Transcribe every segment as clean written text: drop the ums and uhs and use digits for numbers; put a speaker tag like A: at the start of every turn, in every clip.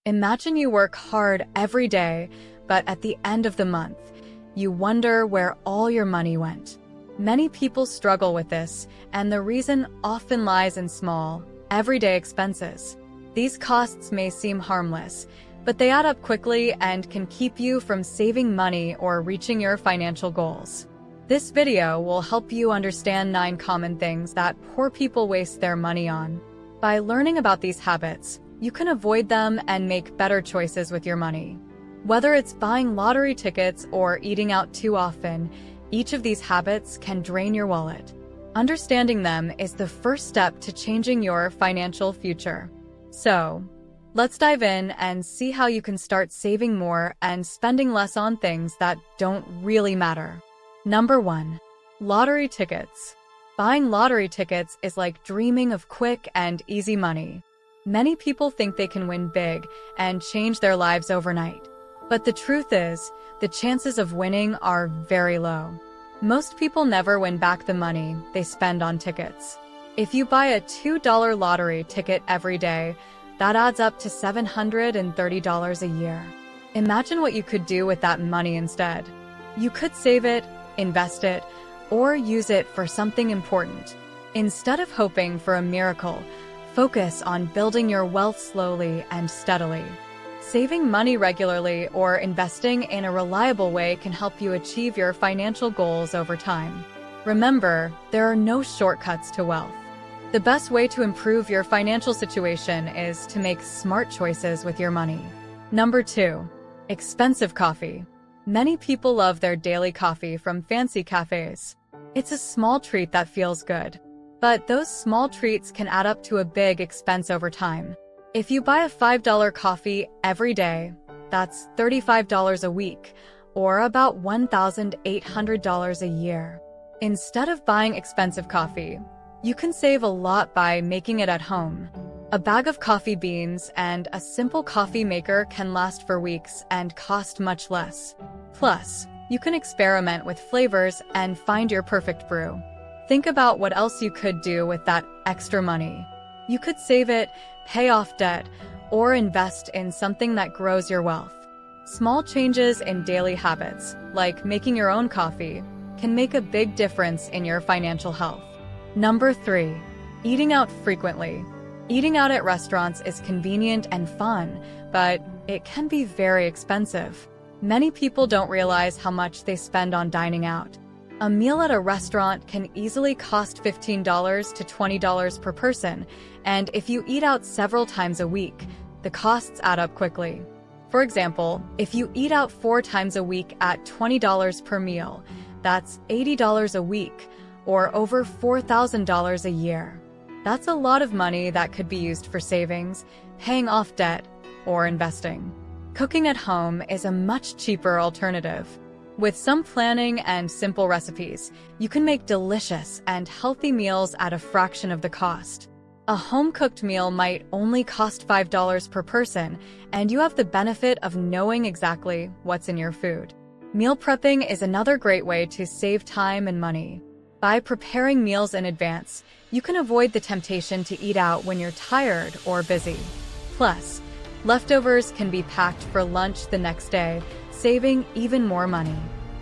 A: Imagine you work hard every day, but at the end of the month, you wonder where all your money went. Many people struggle with this, and the reason often lies in small, everyday expenses. These costs may seem harmless, but they add up quickly and can keep you from saving money or reaching your financial goals. This video will help you understand 9 common things that poor people waste their money on. By learning about these habits, you can avoid them and make better choices with your money. Whether it's buying lottery tickets or eating out too often, each of these habits can drain your wallet. Understanding them is the first step to changing your financial future. So, let's dive in and see how you can start saving more and spending less on things that don't really matter. Number 1. Lottery tickets. Buying lottery tickets is like dreaming of quick and easy money. Many people think they can win big and change their lives overnight. But the truth is, the chances of winning are very low. Most people never win back the money they spend on tickets. If you buy a $2 lottery ticket every day, that adds up to $730 a year. Imagine what you could do with that money instead. You could save it, invest it, or use it for something important. Instead of hoping for a miracle, focus on building your wealth slowly and steadily. Saving money regularly or investing in a reliable way can help you achieve your financial goals over time. Remember, there are no shortcuts to wealth. The best way to improve your financial situation is to make smart choices with your money. Number 2. Expensive coffee. Many people love their daily coffee from fancy cafes. It's a small treat that feels good. But those small treats can add up to a big expense over time. If you buy a $5 coffee every day, that's $35 a week, or about $1,800 a year. Instead of buying expensive coffee, you can save a lot by making it at home. A bag of coffee beans and a simple coffee maker can last for weeks and cost much less. Plus, you can experiment with flavors and find your perfect brew. Think about what else you could do with that extra money. You could save it, pay off debt, or invest in something that grows your wealth. Small changes in daily habits, like making your own coffee, can make a big difference in your financial health. Number 3. Eating out frequently. Eating out at restaurants is convenient and fun, but it can be very expensive. Many people don't realize how much they spend on dining out. A meal at a restaurant can easily cost $15 to $20 per person, and if you eat out several times a week, the costs add up quickly. For example, if you eat out 4 times a week at $20 per meal, that's $80 a week, or over $4,000 a year. That's a lot of money that could be used for savings, paying off debt, or investing. Cooking at home is a much cheaper alternative. With some planning and simple recipes, you can make delicious and healthy meals at a fraction of the cost. A home-cooked meal might only cost $5 per person, and you have the benefit of knowing exactly what's in your food. Meal prepping is another great way to save time and money. By preparing meals in advance, you can avoid the temptation to eat out when you're tired or busy. Plus, leftovers can be packed for lunch the next day, saving even more money.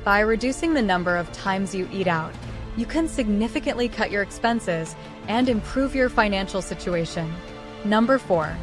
A: By reducing the number of times you eat out, you can significantly cut your expenses and improve your financial situation. Number 4.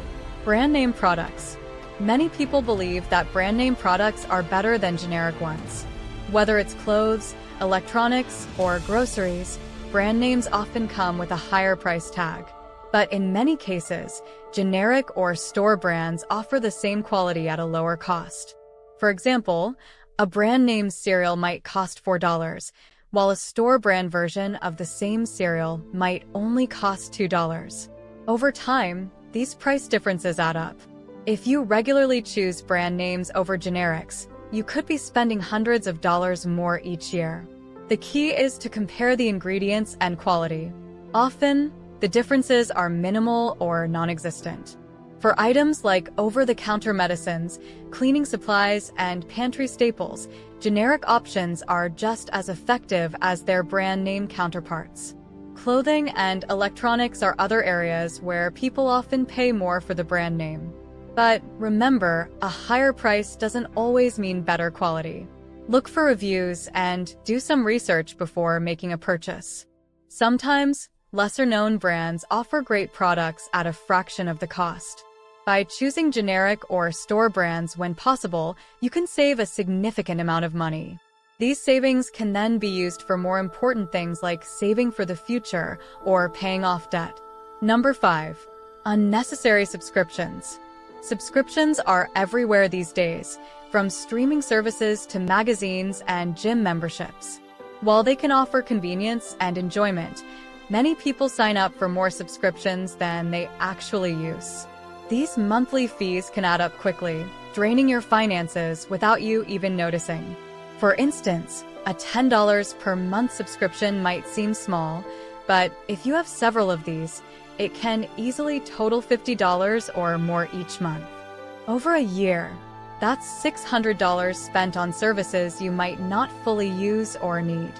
A: Brand name products. Many people believe that brand name products are better than generic ones. Whether it's clothes, electronics, or groceries, brand names often come with a higher price tag. But in many cases, generic or store brands offer the same quality at a lower cost. For example, a brand name cereal might cost $4, while a store brand version of the same cereal might only cost $2. Over time, these price differences add up. If you regularly choose brand names over generics, you could be spending hundreds of dollars more each year. The key is to compare the ingredients and quality. Often, the differences are minimal or non-existent. For items like over-the-counter medicines, cleaning supplies, and pantry staples, generic options are just as effective as their brand name counterparts. Clothing and electronics are other areas where people often pay more for the brand name. But remember, a higher price doesn't always mean better quality. Look for reviews and do some research before making a purchase. Sometimes, lesser-known brands offer great products at a fraction of the cost. By choosing generic or store brands when possible, you can save a significant amount of money. These savings can then be used for more important things like saving for the future or paying off debt. Number 5. Unnecessary subscriptions. Subscriptions are everywhere these days, from streaming services to magazines and gym memberships. While they can offer convenience and enjoyment, many people sign up for more subscriptions than they actually use. These monthly fees can add up quickly, draining your finances without you even noticing. For instance, a $10 per month subscription might seem small, but if you have several of these, it can easily total $50 or more each month. Over a year, that's $600 spent on services you might not fully use or need.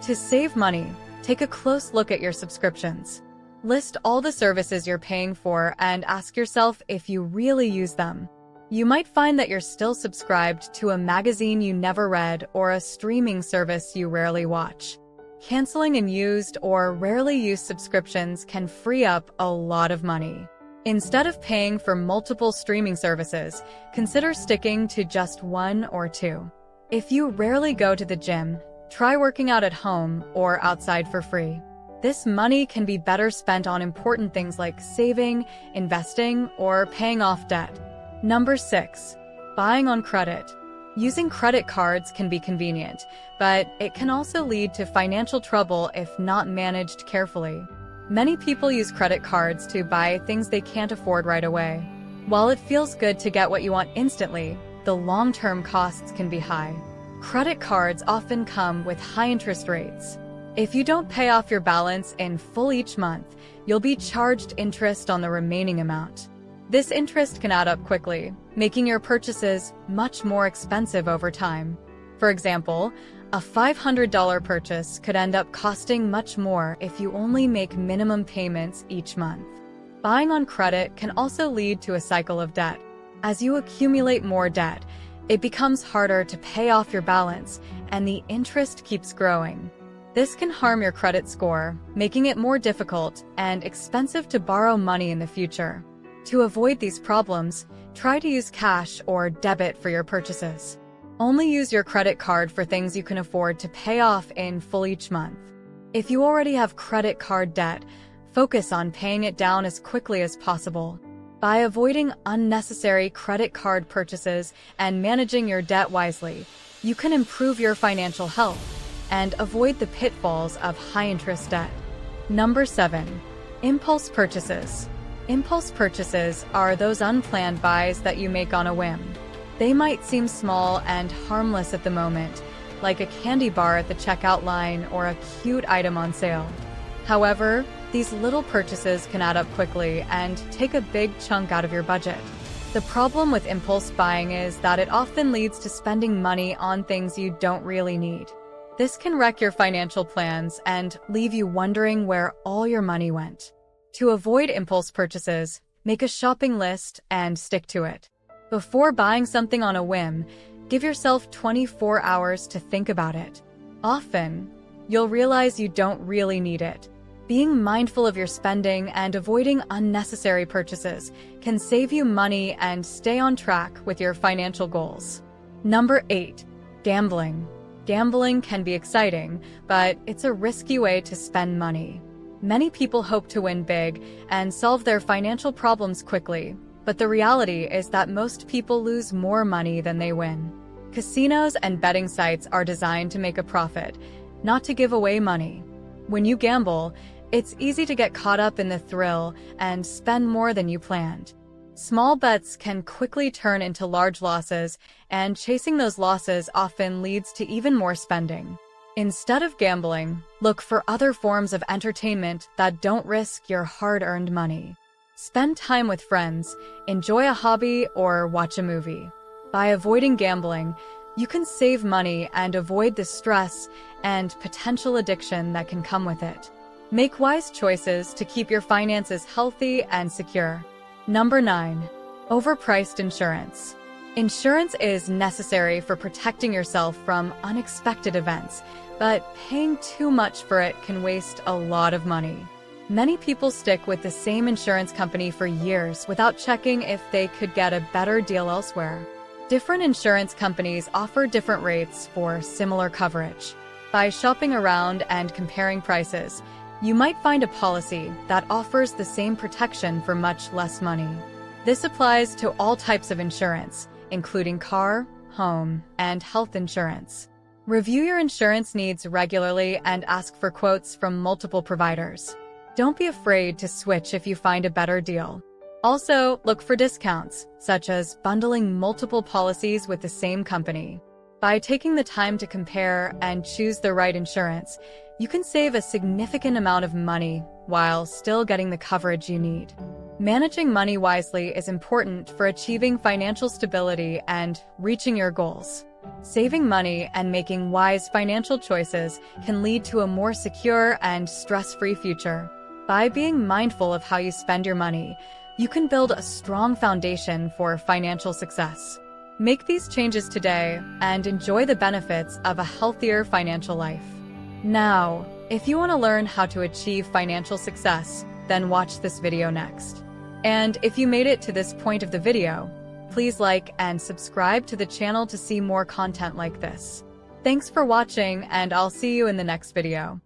A: To save money, take a close look at your subscriptions. List all the services you're paying for and ask yourself if you really use them. You might find that you're still subscribed to a magazine you never read or a streaming service you rarely watch. Canceling unused or rarely used subscriptions can free up a lot of money. Instead of paying for multiple streaming services, consider sticking to just one or two. If you rarely go to the gym, try working out at home or outside for free. This money can be better spent on important things like saving, investing, or paying off debt. Number 6. Buying on credit. Using credit cards can be convenient, but it can also lead to financial trouble if not managed carefully. Many people use credit cards to buy things they can't afford right away. While it feels good to get what you want instantly, the long-term costs can be high. Credit cards often come with high interest rates. If you don't pay off your balance in full each month, you'll be charged interest on the remaining amount. This interest can add up quickly, making your purchases much more expensive over time. For example, a $500 purchase could end up costing much more if you only make minimum payments each month. Buying on credit can also lead to a cycle of debt. As you accumulate more debt, it becomes harder to pay off your balance, and the interest keeps growing. This can harm your credit score, making it more difficult and expensive to borrow money in the future. To avoid these problems, try to use cash or debit for your purchases. Only use your credit card for things you can afford to pay off in full each month. If you already have credit card debt, focus on paying it down as quickly as possible. By avoiding unnecessary credit card purchases and managing your debt wisely, you can improve your financial health and avoid the pitfalls of high-interest debt. Number 7. Impulse purchases. Impulse purchases are those unplanned buys that you make on a whim. They might seem small and harmless at the moment, like a candy bar at the checkout line or a cute item on sale. However, these little purchases can add up quickly and take a big chunk out of your budget. The problem with impulse buying is that it often leads to spending money on things you don't really need. This can wreck your financial plans and leave you wondering where all your money went. To avoid impulse purchases, make a shopping list and stick to it. Before buying something on a whim, give yourself 24 hours to think about it. Often, you'll realize you don't really need it. Being mindful of your spending and avoiding unnecessary purchases can save you money and stay on track with your financial goals. Number 8. Gambling. Gambling can be exciting, but it's a risky way to spend money. Many people hope to win big and solve their financial problems quickly, but the reality is that most people lose more money than they win. Casinos and betting sites are designed to make a profit, not to give away money. When you gamble, it's easy to get caught up in the thrill and spend more than you planned. Small bets can quickly turn into large losses, and chasing those losses often leads to even more spending. Instead of gambling, look for other forms of entertainment that don't risk your hard-earned money. Spend time with friends, enjoy a hobby, or watch a movie. By avoiding gambling, you can save money and avoid the stress and potential addiction that can come with it. Make wise choices to keep your finances healthy and secure. Number 9. Overpriced insurance. Insurance is necessary for protecting yourself from unexpected events, but paying too much for it can waste a lot of money. Many people stick with the same insurance company for years without checking if they could get a better deal elsewhere. Different insurance companies offer different rates for similar coverage. By shopping around and comparing prices, you might find a policy that offers the same protection for much less money. This applies to all types of insurance, including car, home, and health insurance. Review your insurance needs regularly and ask for quotes from multiple providers. Don't be afraid to switch if you find a better deal. Also, look for discounts, such as bundling multiple policies with the same company. By taking the time to compare and choose the right insurance, you can save a significant amount of money while still getting the coverage you need. Managing money wisely is important for achieving financial stability and reaching your goals. Saving money and making wise financial choices can lead to a more secure and stress-free future. By being mindful of how you spend your money, you can build a strong foundation for financial success. Make these changes today and enjoy the benefits of a healthier financial life. Now, if you want to learn how to achieve financial success, then watch this video next. And if you made it to this point of the video, please like and subscribe to the channel to see more content like this. Thanks for watching, and I'll see you in the next video.